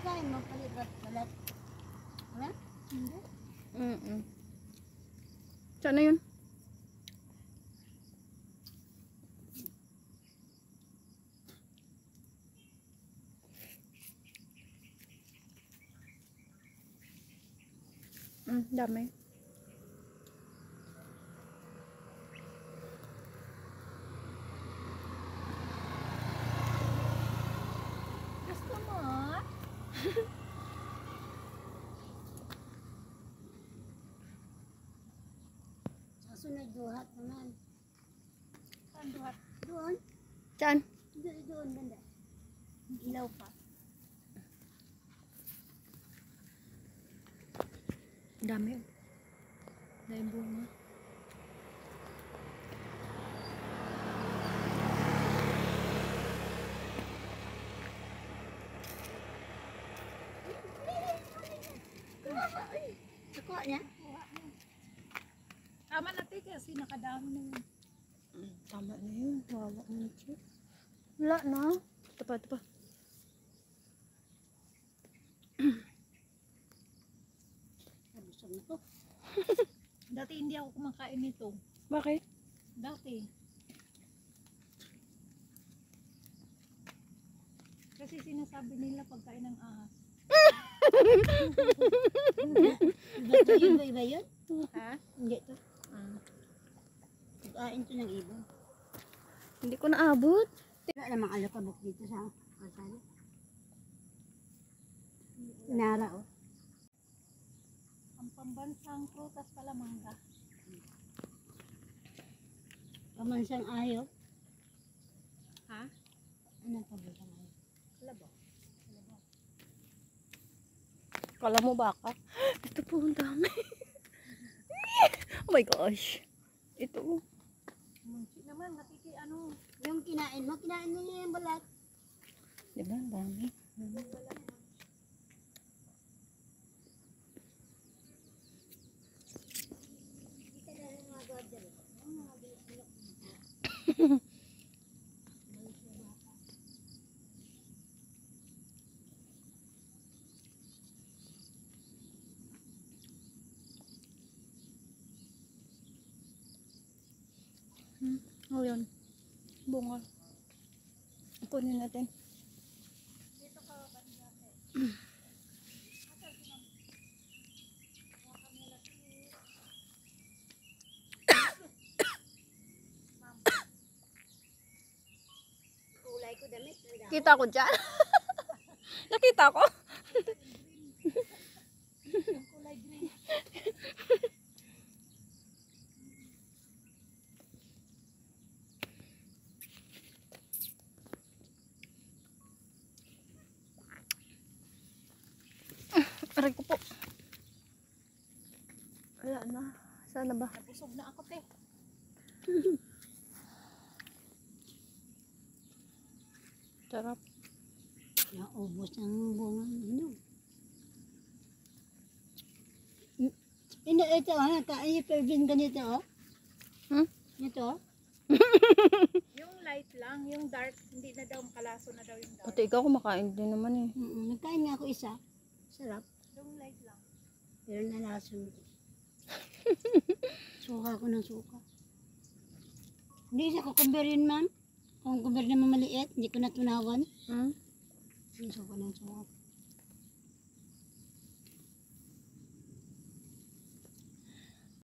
kain mo palit. Wala? Hindi. Saan na yun? Dami. Gusto mo? Sunod duhat naman. Saan duhat? Doon? Saan? Doon, banda. Ilaw pa. Dami. Dahil bunga. Nakuha niya? Tama natin kasi nakadami na yun. Tama na yun. Wawa na siya. Wala na. Ito pa. Busog na to. Dati hindi ako kumakain nito. Bakit? Dati. Kasi sinasabi nila pagkain ng ahas. Iba yun? Ha? Hindi to. Pagkain to ng iba. Hindi ko naabot. Wala namang alakabok dito sa kalsada. Nara oh. Ang pambansang prutas pala mangga. Pamansang ayaw. Ha? Ano pamansang ayaw? Kalabaw. Kala mo baka? Ito po ang dami. Oh my gosh. Ito. Munchi naman, ano. Yung kinain mo niya yung balat. Diba? Ang dami. Oh, yun. Bunga. Kunin natin. Dito ka banda Kulay ko damit. Kita ko dyan. Nakita ko. kulay green. Aray ko po. Wala na. Sana ba? Nabusog na ako, te. Sarap. Naubos ang bunga. Ito kain yung ganito oh. Ito. Yung light lang, yung dark, hindi na daw makalaso na daw yung dark. Pati ikaw kumakain din naman eh. Nagkain nga ako isa. Sarap. Yung light lang. Pero nalason ko. Suka ko ng suka. Hindi sa kukumberin man. Kung kumber naman maliit, hindi ko natunawan. Yung suka ng suka.